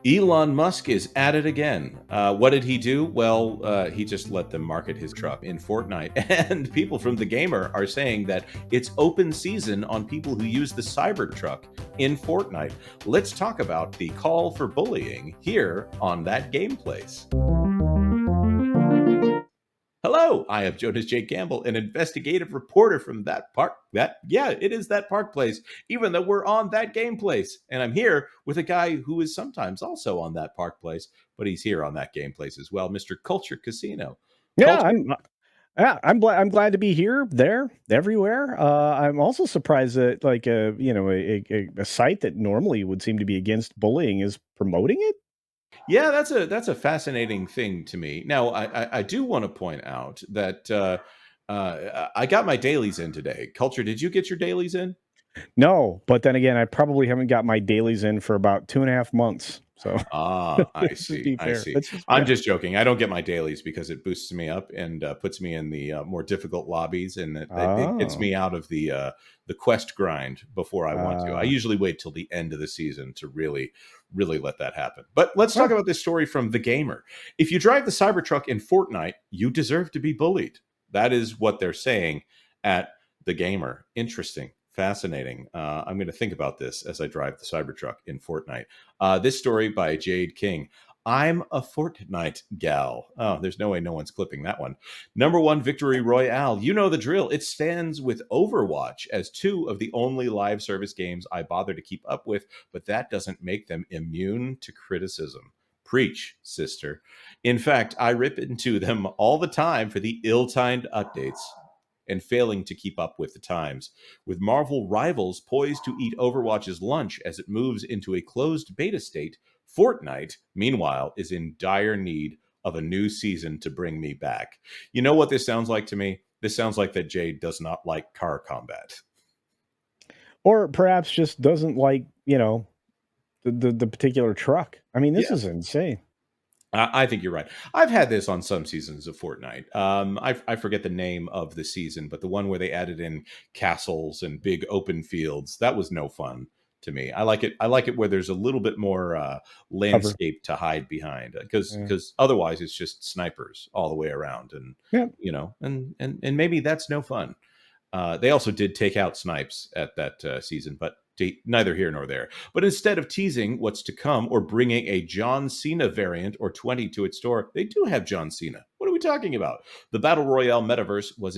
Elon Musk is at it again. What did he do? Well, he just let them market his truck in Fortnite. And people from TheGamer are saying that it's open season on people who use the Cybertruck in Fortnite. Let's talk about the call for bullying here on That Game Place. Hello, I am Jonas J. Campbell, an investigative reporter from it is that park place, even though we're on That Game Place. And I'm here with a guy who is sometimes also on that park place, but he's here on That Game Place as well, Mr. Culture Casino. Yeah, Culture? I'm glad to be here, there, everywhere. I'm also surprised that a site that normally would seem to be against bullying is promoting it. Yeah, that's a fascinating thing to me. Now, I do want to point out that I got my dailies in today. Culture, did you get your dailies in? No, but then again, I probably haven't got my dailies in for about 2.5 months. So Ah, I let's just see. be I fair. see. Let's just I'm yeah. just joking. I don't get my dailies because it boosts me up and puts me in the more difficult lobbies, and it gets Oh, me out of the quest grind before I want to. I uh, usually wait till the end of the season to really let that happen. But let's talk well, about this story from TheGamer. If you drive the Cybertruck in Fortnite, you deserve to be bullied. That is what they're saying at TheGamer. Interesting. Fascinating. I'm going to think about this as I drive the Cybertruck in Fortnite. This story by Jade King. I'm a Fortnite gal. Oh, there's no way no one's clipping that one. Number one victory royale. You know the drill. It stands with Overwatch as two of the only live service games I bother to keep up with, but that doesn't make them immune to criticism. Preach, sister. In fact, I rip into them all the time for the ill timed updates and failing to keep up with the times. With Marvel Rivals poised to eat Overwatch's lunch as it moves into a closed beta state, Fortnite, meanwhile, is in dire need of a new season to bring me back. You know what this sounds like to me? This sounds like that Jade does not like car combat. or perhaps just doesn't like the particular truck. I mean, this is Yes. insane. I think you're right. I've had this on some seasons of Fortnite. I forget the name of the season, but the one where they added in castles and big open fields, that was no fun to me. I like it. I like it where there's a little bit more Cover. landscape to hide behind, because Yeah. otherwise it's just snipers all the way around, and Yeah. and maybe that's no fun. They also did take out Snipes at that season, but neither here nor there. But instead of teasing what's to come or bringing a John Cena variant or 20 to its store, they do have John Cena. What are we talking about? The Battle Royale metaverse was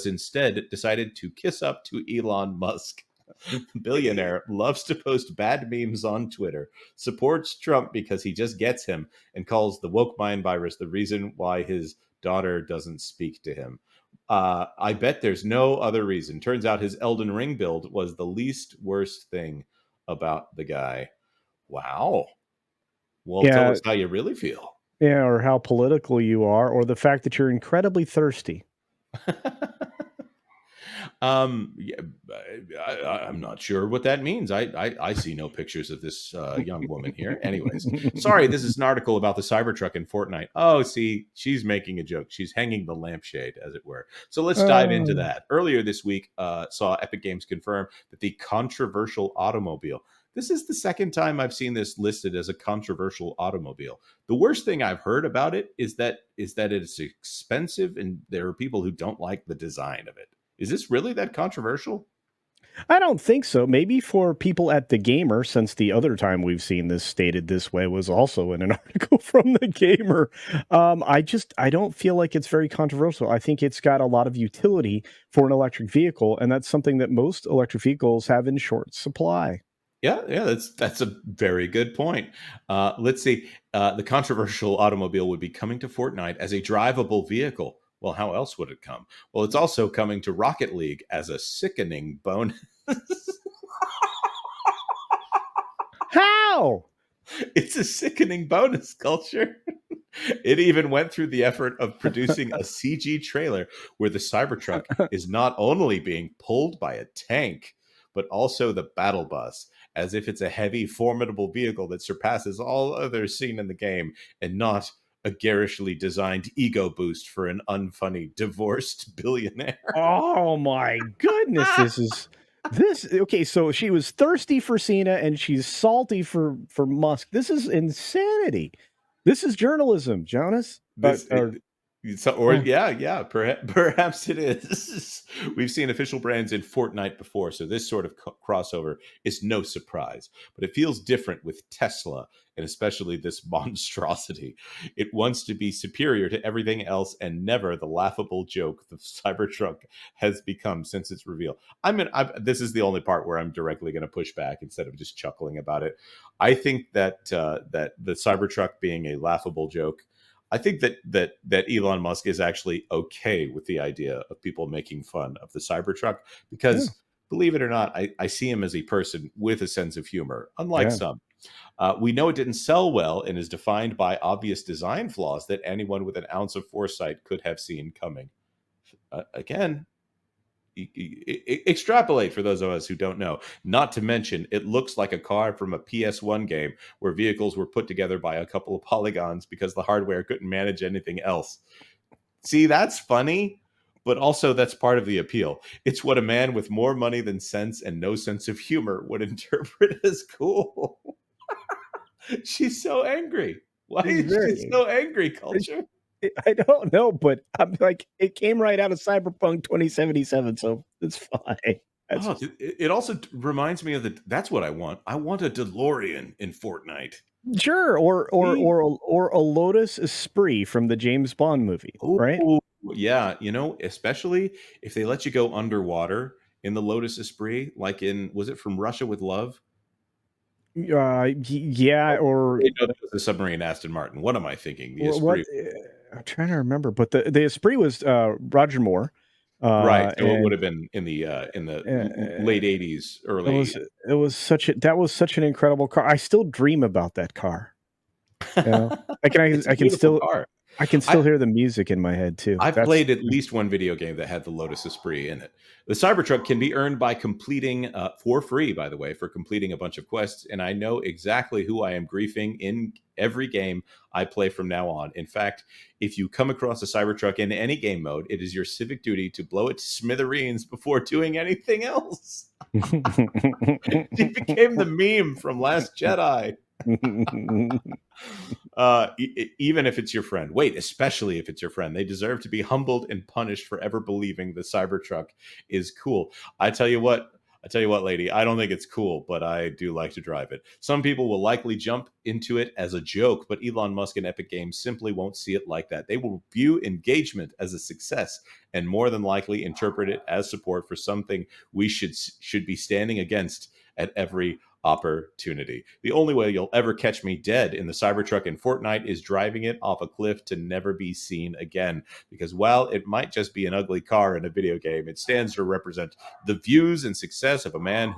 instead decided to kiss up to Elon Musk. Billionaire loves to post bad memes on Twitter, supports Trump because he just gets him, and calls the woke mind virus the reason why his daughter doesn't speak to him. I bet there's no other reason. Turns out his Elden Ring build was the least worst thing about the guy. Wow. Well, tell Yeah. us how you really feel. Yeah, or how political you are, or the fact that you're incredibly thirsty. Yeah, I'm not sure what that means. I see no pictures of this young woman here. Anyways, sorry, this is an article about the Cybertruck in Fortnite. Oh, see, she's making a joke. She's hanging the lampshade, as it were. So let's dive into Uh, that. Earlier this week, saw Epic Games confirm that the controversial automobile. This is the second time I've seen this listed as a controversial automobile. The worst thing I've heard about it is that it's expensive and there are people who don't like the design of it. Is this really that controversial? I don't think so. Maybe for people at the Gamer, since the other time we've seen this stated this way was also in an article from the Gamer. I don't feel like it's very controversial. I think it's got a lot of utility for an electric vehicle, and that's something that most electric vehicles have in short supply. Yeah, that's a very good point. Let's see. The controversial automobile would be coming to Fortnite as a drivable vehicle. Well, how else would it come? Well, it's also coming to Rocket League as a sickening bonus. How? It's a sickening bonus culture. It even went through the effort of producing a CG trailer where the Cybertruck is not only being pulled by a tank, but also the battle bus, as if it's a heavy, formidable vehicle that surpasses all others seen in the game, and not a garishly designed ego boost for an unfunny divorced billionaire. Oh my goodness, So she was thirsty for Cena and she's salty for Musk. This is insanity. This is journalism, Jonas. This so, or Oh, yeah, perhaps it is. We've seen official brands in Fortnite before, so this sort of crossover is no surprise. But it feels different with Tesla, and especially this monstrosity. It wants to be superior to everything else, and never the laughable joke the Cybertruck has become since its reveal. This is the only part where I'm directly going to push back instead of just chuckling about it. I think that that the Cybertruck being a laughable joke, I think that Elon Musk is actually okay with the idea of people making fun of the Cybertruck yeah, because, believe it or not, I see him as a person with a sense of humor, unlike yeah. some. We know it didn't sell well and is defined by obvious design flaws that anyone with an ounce of foresight could have seen coming. Again, extrapolate for those of us who don't know. Not to mention, it looks like a car from a PS1 game where vehicles were put together by a couple of polygons because the hardware couldn't manage anything else. See, that's funny, but also that's part of the appeal. It's what a man with more money than sense and no sense of humor would interpret as cool. She's so angry. Why She's is she very. so angry, culture? I don't know, but I'm like, it came right out of Cyberpunk 2077, so it's fine. That's Oh, just it also reminds me of that's what I want. I want a DeLorean in Fortnite. sure, See? or a Lotus Esprit from the James Bond movie, right? Oh, yeah. Especially if they let you go underwater in the Lotus Esprit, like in, was it From Russia with Love? Yeah, Oh, wait, no, that was the submarine Aston Martin. What am I thinking? The or what? Esprit. I'm trying to remember, but the Esprit was Roger Moore, Right. So it would and have been in the uh, late 80s, it early. was that was such an incredible car. I still dream about that car. You know, It's a beautiful car. I can still I, hear the music in my head too. I've That's played at least one video game that had the Lotus Esprit in it. The Cybertruck can be earned by completing, for free, by the way, for completing a bunch of quests. And I know exactly who I am griefing in every game I play from now on. In fact, if you come across a Cybertruck in any game mode, it is your civic duty to blow it to smithereens before doing anything else. She became the meme from Last Jedi. Even if it's your friend. Wait, especially if it's your friend. They deserve to be humbled and punished for ever believing the Cybertruck is cool. I tell you what, lady, I don't think it's cool, but I do like to drive it. Some people will likely jump into it as a joke, but Elon Musk and Epic Games simply won't see it like that. They will view engagement as a success and more than likely interpret it as support for something we should be standing against at every opportunity. The only way you'll ever catch me dead in the Cybertruck in Fortnite is driving it off a cliff to never be seen again. Because while it might just be an ugly car in a video game, it stands to represent the views and success of a man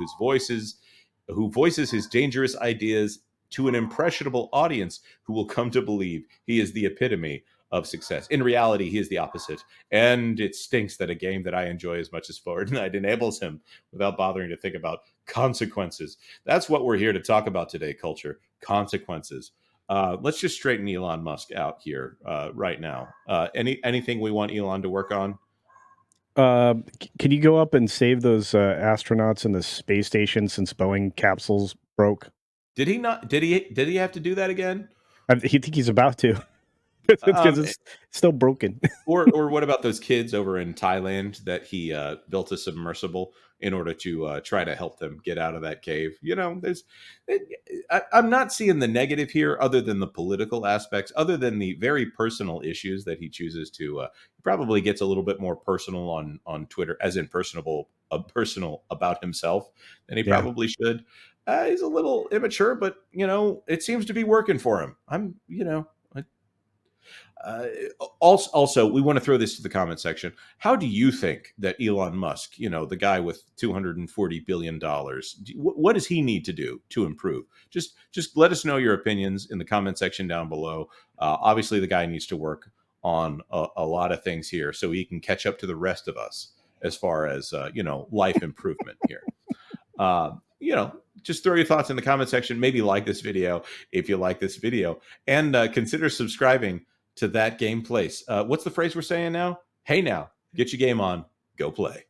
who voices his dangerous ideas to an impressionable audience who will come to believe he is the epitome of success. In reality, he is the opposite. And it stinks that a game that I enjoy as much as Fortnite enables him without bothering to think about consequences. That's what we're here to talk about today, culture. Consequences. Let's just straighten Elon Musk out here right now. Anything we want Elon to work on? Can you go up and save those astronauts in the space station since Boeing capsules broke? Did he not? Did he have to do that again? I think he's about to because Um, it's still broken. or what about those kids over in Thailand that he built a submersible in order to try to help them get out of that cave? I'm not seeing the negative here, other than the political aspects, other than the very personal issues that he chooses to. He probably gets a little bit more personal on Twitter, as in personal about himself than he Yeah. probably should. He's a little immature, but it seems to be working for him. Uh, also, we want to throw this to the comment section. How do you think that Elon Musk, the guy with $240 billion, what does he need to do to improve? Just let us know your opinions in the comment section down below. Obviously, the guy needs to work on a lot of things here so he can catch up to the rest of us as far as life improvement here. Uh, just throw your thoughts in the comment section. Maybe like this video if you like this video, and consider subscribing to That Game Place. What's the phrase we're saying now? Hey, now, get your game on, go play.